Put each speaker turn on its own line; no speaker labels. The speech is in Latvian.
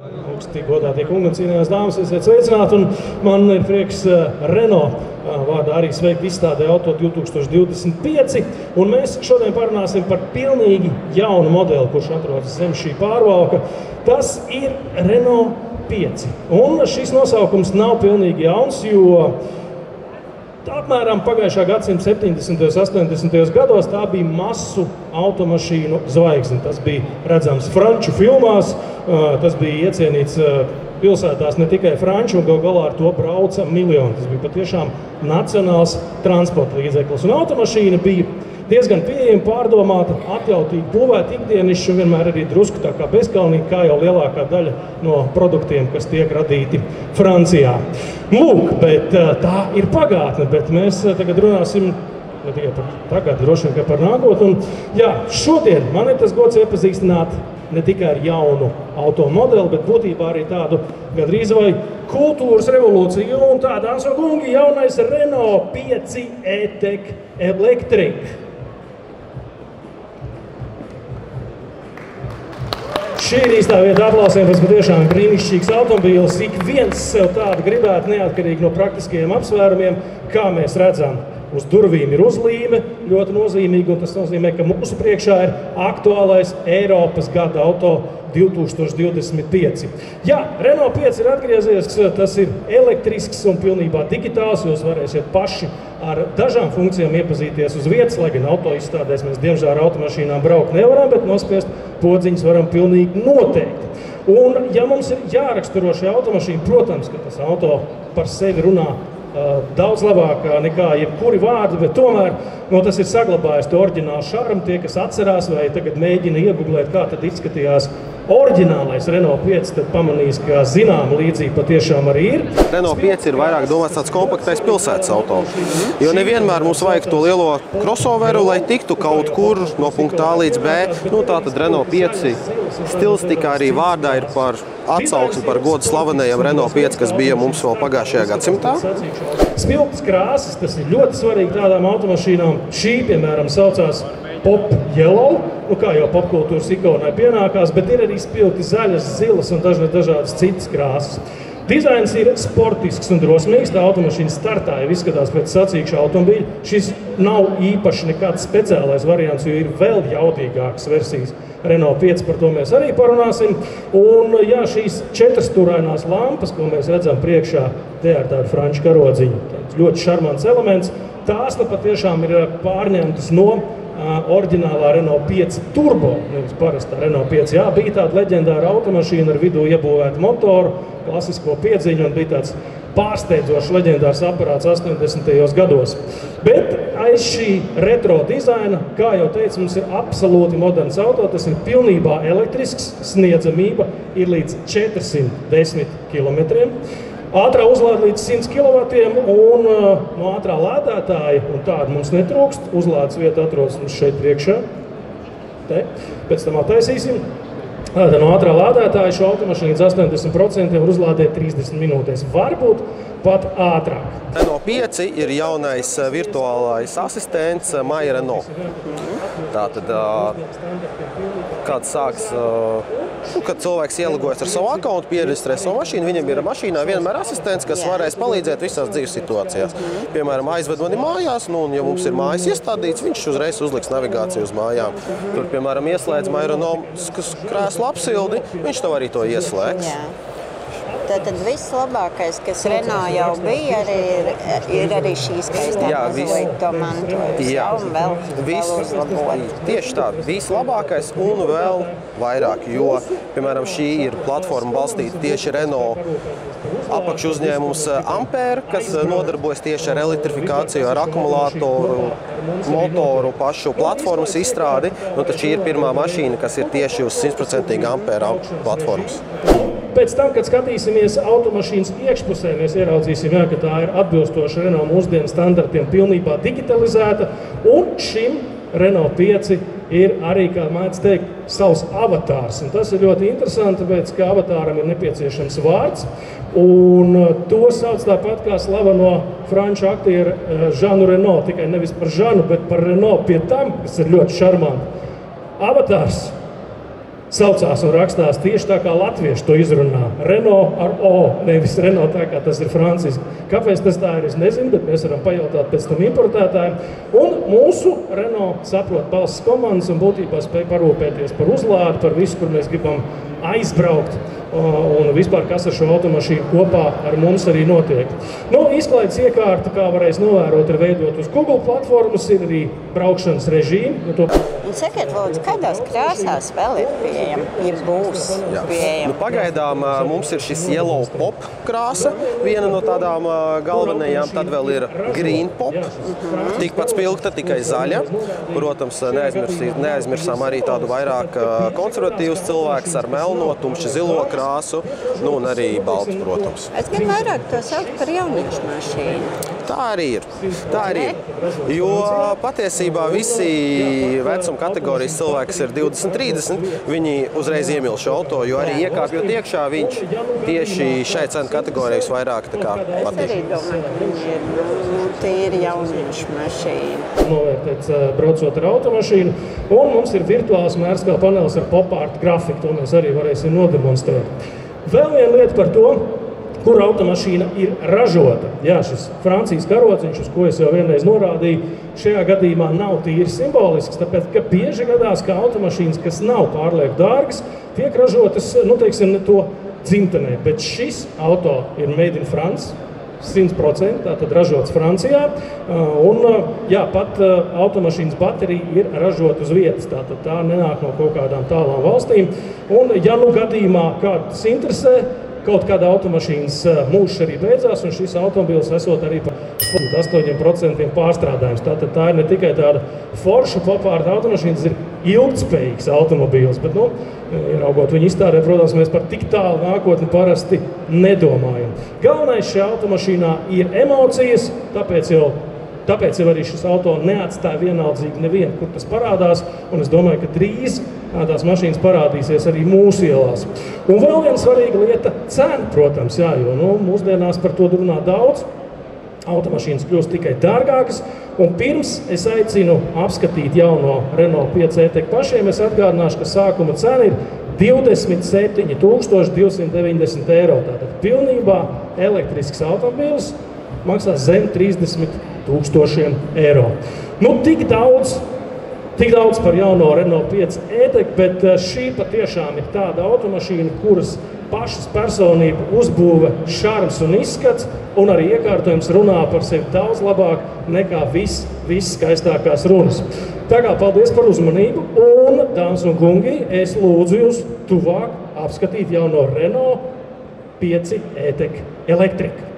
Augsti godātie kungi un cienījās dāmas, esiet sveicināti, un man ir prieks Renault vārdā arī sveikt izstādē Auto 2025, un mēs šodien parunāsim par pilnīgi jaunu modeli, kurš atrodas zem šī pārvalka. Tas ir Renault 5, un šis nosaukums nav pilnīgi jauns, jo apmēram pagājušā gadsimta 70. un 80. gados tā bija masu automašīnu zvaigzne. Tas bija redzams franču filmās, tas bija iecienīts pilsētās ne tikai franču, un gal galā ar to brauca miljoni. Tas bija patiešām nacionāls transporta līdzeklis. Un automašīna bija diezgan pieejama, pārdomāta, atjautīgi būvēta ikdienišķi un vienmēr arī drusku tā kā bezkalnīgi, kā jau lielākā daļa no produktiem, kas tiek radīti Francijā. Lūk, bet tā ir pagātne, bet mēs tagad runāsim ne tikai par tagad, droši vien, kā par nākotni. Un jā, šodien man ir tas gods iepazīstināt ne tikai ar jaunu automodeli, bet būtībā arī tādu gandrīz vai kultūras revolūciju. Un tā, dāmas un kungi, jaunais Renault 5 E-Tech Electric. Šī ir īstā vieta aplausiem, tas patiešām brīnišķīgs automobīls. Ik viens sev tādu gribētu, neatkarīgi no praktiskajiem apsvērumiem, kā mēs redzam. Uz durvīm ir uzlīme, ļoti nozīmīga, un tas nozīmē, ka mūsu priekšā ir aktuālais Eiropas gada auto 2025. Jā, Renault 5 ir atgriezies, tas ir elektrisks un pilnībā digitāls, jūs varēsiet paši ar dažām funkcijām iepazīties uz vietas, lai gan auto izstādēs mēs diemžēl ar automašīnām braukt nevaram, bet nospiest podziņas varam pilnīgi noteikti. Un ja mums ir jāraksturo šī automašīna, protams, ka tas auto par sevi runā daudz labāk nekā jebkuri vārdi, bet tomēr tas ir saglabājis to oriģinālu šarmu. Tie, kas atcerās vai tagad mēģina ieguglēt, kā tad izskatījās oriģinālais Renault 5, tad pamanīs, ka zināma līdzība patiešām arī ir.
Renault 5 ir vairāk domāts tāds kompaktais pilsētas auto, jo nevienmēr mums vajag to lielo crossoveru, lai tiktu kaut kur no punkta A līdz B. Tātad Renault 5 stilistikā arī vārdā ir par atsauksmi par godu slavenajam Renault 5, kas bija mums vēl pagājušajā gadsimtā.
Spilgtas krāsas, tas ir ļoti svarīgi tādām automašīnām. Šī, piemēram, saucās Pop Yellow, kā jau popkultūras ikonai pienākās, bet ir arī spilgti zaļas, zilas un dažādas citas krāsas. Dizains ir sportisks un drosmīgs, tā automašīna startā jau izskatās pēc sacīkša automobīļa. Šis nav īpaši nekāds speciālais variants, jo ir vēl jaudīgākas versijas. Renault 5, par to mēs arī parunāsim. Un jā, šīs četrstūrainās lampas, ko mēs redzam priekšā, te ar tādu franču karodziņu. Tāds ļoti šarmants elements. Tās patiešām ir pārņemtas no oriģinālā Renault 5 Turbo, nevis parastā Renault 5. Jā, bija tāda leģendāra automašīna ar vidū iebūvētu motoru, klasisko piedziņu, un bija tāds pārsteidzošs leģendārs aparāts 80. gados. Bet aiz šī retro dizaina, kā jau teicu, mums ir absolūti moderns auto, tas ir pilnībā elektrisks, sniedzamība ir līdz 410 km. Ātrā uzlāde līdz 100 kW, un no ātrā lādētāja, un tāda mums netrūkst, uzlādes vieta atrodas mums šeit priekšā. Te, pēc tam attaisīsim. No ātrā lādētāja šo automašīnu līdz 80% var uzlādēt 30 minūtēs, varbūt pat ātrāk.
Renault 5 ir jaunais virtuālais asistents My Renault. Tātad, kāds sāks, kad cilvēks ielogojas ar savu akkauntu, pieregistrē savu mašīnu, viņam ir mašīnā vienmēr asistents, kas varēs palīdzēt visās dzīves situācijās. Piemēram, aizved mani mājās, un ja mums ir mājas iestādīts, viņš uzreiz uzliks navigāciju uz mājām. Tur, piemēram, ieslēdz My Renault krēslu apsildi, viņš tev arī to ieslēgs.
Tātad viss labākais, kas Renault jau bija, ir arī šī skaistā mazlieta mantojums. Jā, un vēl uzlabot.
Tieši tā, viss labākais un vēl vairāk, jo, piemēram, šī ir platforma balstīta tieši Renault apakšu uzņēmums Ampere, kas nodarbojas tieši ar elektrifikāciju, ar akumulātoru, motoru, pašu platformas izstrādi. Tad šī ir pirmā mašīna, kas ir tieši uz 100% Ampere platformas.
Pēc tam, kad skatīsimies automašīnas iekšpusē, mēs ieraudzīsim, ka tā ir atbilstoša Renault mūsdienu standartiem pilnībā digitalizēta, un šim Renault 5 ir arī, kā mēdz teikt, savs avatārs. Un tas ir ļoti interesanti, tāpēc, ka avatāram ir nepieciešams vārds, un to sauc tāpat kā slaveno franču aktieru Žanu Reno, tikai nevis par Žanu, bet par Renault pie tam, kas ir ļoti šarmanti. Avatārs saucās un rakstās tieši tā, kā latvieši to izrunā. Renault ar O, nevis Renault tā, kā tas ir franciski. Kāpēc tas tā ir, es nezinu, bet mēs varam pajautāt pēc tam importētājiem. Un mūsu Renault saprot balss komandas un būtībā spēj parūpēties par uzlādi, par visu, kur mēs gribam aizbraukt. Un vispār, kas ar šo automašīnu kopā ar mums arī notiek. Izklaides iekārta, kā varēs novērot, ir veidot uz Google platformas, ir arī braukšanas režīmi.
Un sakiet, lūdzu, kādās krāsās vēl ir pieejama, ja būs pieejama?
Pagaidām mums ir šis Yellow Pop krāsa, viena no tādām galvenajām, tad vēl ir Green Pop, tikpat spilgta, tikai zaļa. Protams, neaizmirsām arī tādu vairāk konservatīvus cilvēkus ar melno, tumši zilo krāsu, un arī baltu, protams.
Es gan vairāk to saukt par jauniešu mašīnu.
Tā arī ir. Jo patiesībā visi vecuma kategorijas cilvēki, kas ir 20, 30, viņi uzreiz iemīl šo auto, jo arī iekāpjot iekšā, viņš tieši šai cenu kategorijas vairāk patīk.
Es arī domāju, ka viņi ir tīri jauniešu mašīna.
Novērtēts braucot ar automašīnu, un mums ir virtuāls mērskāla panelis ar pop-art grafiku, to mēs arī varēsim nodemonstrēt. Vēl viena lieta par to, kur automašīna ir ražota. Jā, šis Francijas karociņš, uz ko es jau vienreiz norādīju, šajā gadījumā nav tīri simbolisks, tāpēc, ka bieži gadās, ka automašīnas, kas nav pārlieku dārgas, tiek ražotas, ne to dzimtenē, bet šis auto ir made in France, 100%, tātad ražots Francijā, un jā, pat automašīnas baterija ir ražota uz vietas, tātad tā nenāk no kaut kādām tālām valstīm, un ja gadījumā kāds interesē, kaut kāda automašīnas mūžs arī beidzās, un šis automobils esot arī par 8% pārstrādājums. Tātad tā ir ne tikai tāda forša pop-art automašīna, tas ir ilgtspējīgs automobils, bet, ieraugot viņu izstādē, protams, mēs par tik tālu nākotni parasti nedomājam. Galvenais šajā automašīnā ir emocijas, tāpēc jau arī šis auto neatstāja vienaldzīgi nevienu, kur tas parādās, un es domāju, ka drīz tās mašīnas parādīsies arī mūsu ielās. Un vēl viena svarīga lieta – cena, protams, jā, jo mūsdienās par to runā daudz. Automašīnas kļūst tikai dārgākas, un pirms es aicinu apskatīt jauno Renault 5 e-tech pašiem, es atgādināšu, ka sākuma cena ir 27 290 eiro. Tātad pilnībā elektrisks automobils maksā zem 30 000 eiro. Tik daudz par jauno Renault 5 e-tech, bet šī patiešām ir tāda automašīna, kuras pašas personība, uzbūve, šarms un izskats, un arī iekārtojums runā par sevi daudz labāk nekā viss skaistākās runas. Tā kā paldies par uzmanību, un, dāmas un kungi, es lūdzu jūs tuvāk apskatīt jauno Renault 5 e-tech elektriku.